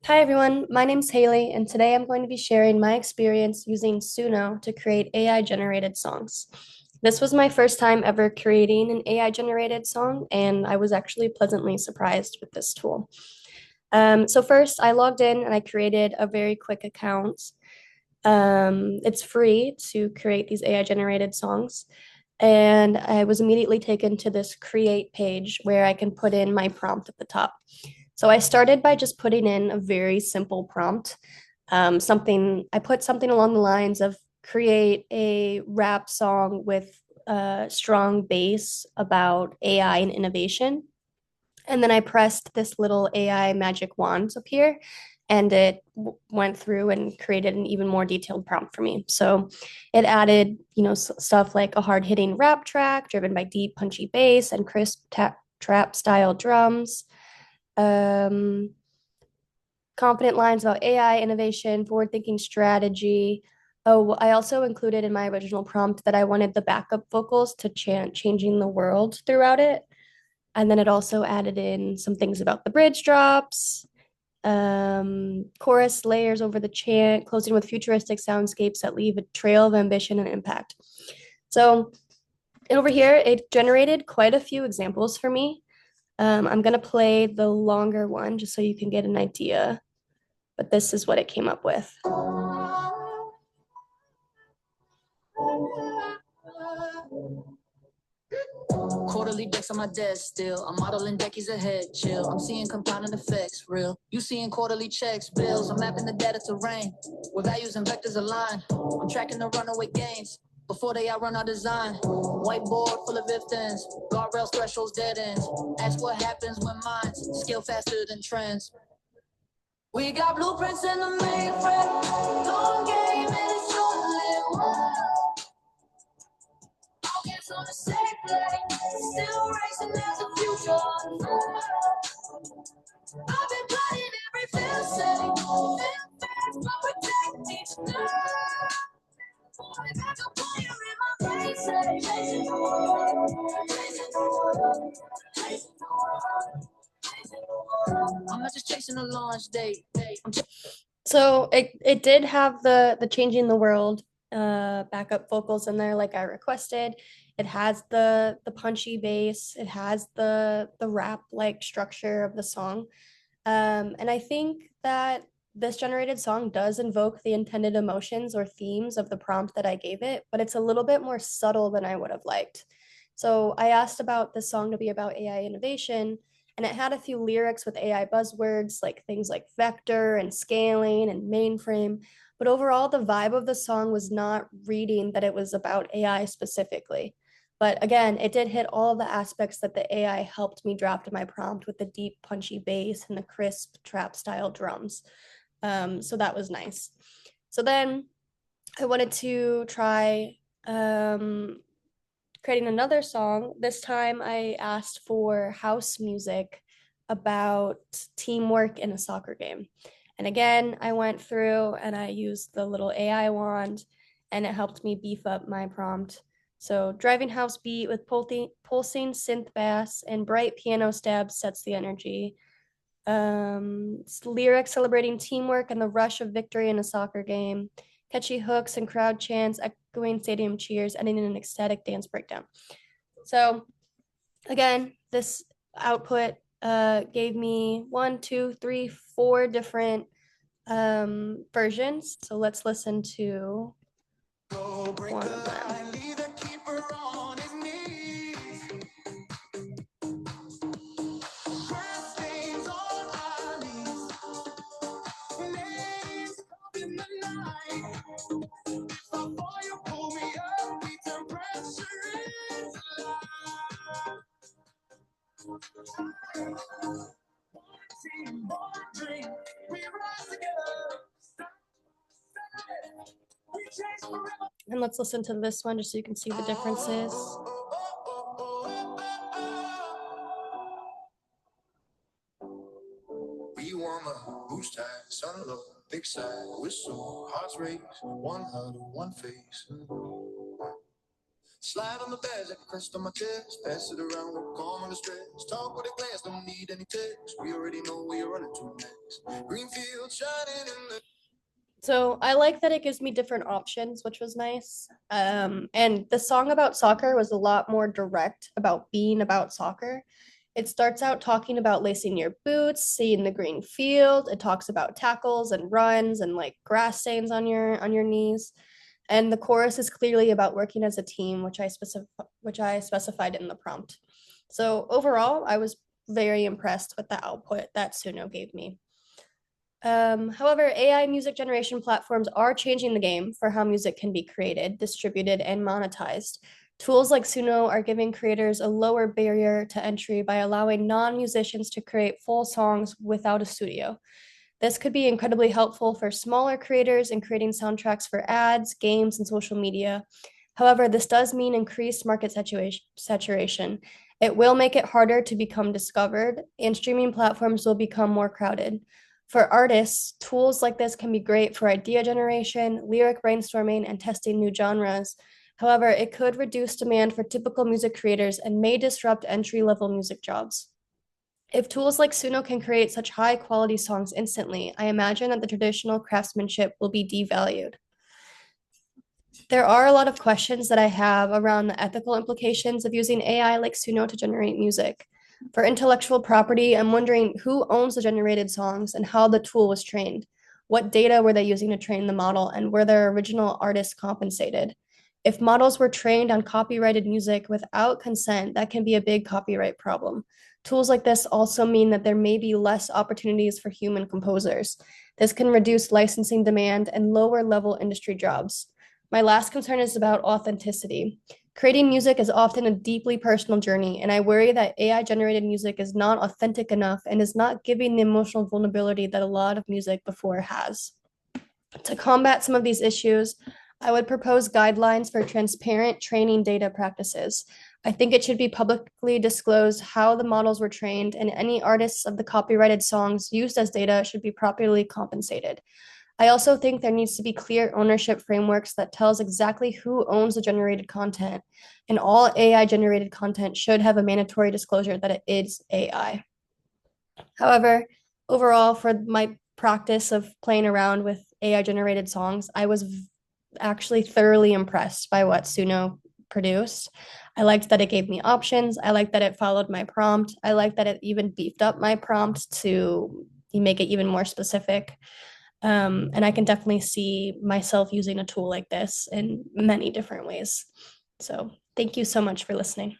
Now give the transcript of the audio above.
Hi everyone, my name's Haley, and today I'm going to be sharing my experience using Suno to create AI generated songs. This was my first time ever creating an AI generated song, and I was actually pleasantly surprised with this tool. So first, I logged in and I created a very quick account. It's free to create these AI generated songs, and I was immediately taken to this create page where I can put in my prompt at the top. So I started by just putting in a very simple prompt. I put something along the lines of create a rap song with a strong bass about AI and innovation. And then I pressed this little AI magic wand up here, and it went through and created an even more detailed prompt for me. So it added, stuff like a hard hitting rap track driven by deep, punchy bass and crisp trap style drums. Um, Confident lines about AI innovation, forward thinking strategy. Oh, I also included in my original prompt that I wanted the backup vocals to chant changing the world throughout it. And then it also added in some things about the bridge drops, chorus layers over the chant, closing with futuristic soundscapes that leave a trail of ambition and impact. So over here, it generated quite a few examples for me. I'm going to play the longer one just so you can get an idea, but this is what it came up with. Quarterly decks on my desk still. I'm modeling deckies ahead, chill. I'm seeing compounding effects, real. You seeing quarterly checks, bills. I'm mapping the data to rain. With values and vectors aligned. I'm tracking the runaway gains before they outrun our design. Whiteboard full of if thens, guardrails, thresholds, dead ends. Ask what happens when minds scale faster than trends. We got blueprints in the mainframe. Long game and it's short-lived. On the same plane, still racing as the future unfolds. I've been plotting every fail safe, but protect each day. Falling back a player in my brain, say, chasing the world, chasing the world, chasing the world, chasing the world. I'm not just chasing a launch date. So it did have the changing the world backup vocals in there like I requested. It has the punchy bass. It has the rap like structure of the song. And I think that this generated song does invoke the intended emotions or themes of the prompt that I gave it, but it's a little bit more subtle than I would have liked. So I asked about this song to be about AI innovation, and it had a few lyrics with AI buzzwords like things like vector and scaling and mainframe. But overall, the vibe of the song was not reading that it was about AI specifically. But again, it did hit all of the aspects that the AI helped me draft in my prompt with the deep, punchy bass and the crisp trap style drums. So that was nice. So then I wanted to try creating another song. This time I asked for house music about teamwork in a soccer game. And again, I went through and I used the little AI wand and it helped me beef up my prompt. So, driving house beat with pulsing synth bass and bright piano stabs sets the energy. Lyrics celebrating teamwork and the rush of victory in a soccer game. Catchy hooks and crowd chants, echoing stadium cheers, ending in an ecstatic dance breakdown. So, again, this output gave me one, two, three, four different versions. So let's listen to one of them. And let's listen to this one just so you can see the differences. We warm up, boost time, sun low, big side, whistle, hearts race, one huddle, one face. Slide on the badge, I can crest on my chest. Pass it around, go calm on the stress. Talk with a glance, don't need any text. We already know where you're running to next. Greenfield shining in the. So I like that it gives me different options, which was nice. And the song about soccer was a lot more direct about being about soccer. It starts out talking about lacing your boots, seeing the green field. It talks about tackles and runs and like grass stains on your knees. And the chorus is clearly about working as a team, which I specified in the prompt. So overall, I was very impressed with the output that Suno gave me. However, AI music generation platforms are changing the game for how music can be created, distributed, and monetized. Tools like Suno are giving creators a lower barrier to entry by allowing non musicians to create full songs without a studio. This could be incredibly helpful for smaller creators in creating soundtracks for ads, games, and social media. However, this does mean increased market saturation. It will make it harder to become discovered, and streaming platforms will become more crowded. For artists, tools like this can be great for idea generation, lyric brainstorming, and testing new genres. However, it could reduce demand for typical music creators and may disrupt entry level music jobs. If tools like Suno can create such high quality songs instantly, I imagine that the traditional craftsmanship will be devalued. There are a lot of questions that I have around the ethical implications of using AI like Suno to generate music. For intellectual property, I'm wondering who owns the generated songs and how the tool was trained. What data were they using to train the model, and were their original artists compensated? If models were trained on copyrighted music without consent, that can be a big copyright problem. Tools like this also mean that there may be less opportunities for human composers. This can reduce licensing demand and lower level industry jobs. My last concern is about authenticity. Creating music is often a deeply personal journey, and I worry that AI generated music is not authentic enough and is not giving the emotional vulnerability that a lot of music before has. To combat some of these issues, I would propose guidelines for transparent training data practices. I think it should be publicly disclosed how the models were trained, and any artists of the copyrighted songs used as data should be properly compensated. I also think there needs to be clear ownership frameworks that tells exactly who owns the generated content, and all AI generated content should have a mandatory disclosure that it is AI. However, overall, for my practice of playing around with AI generated songs, I was actually thoroughly impressed by what Suno produced. I liked that it gave me options. I liked that it followed my prompt. I liked that it even beefed up my prompt to make it even more specific. And I can definitely see myself using a tool like this in many different ways. So, thank you so much for listening.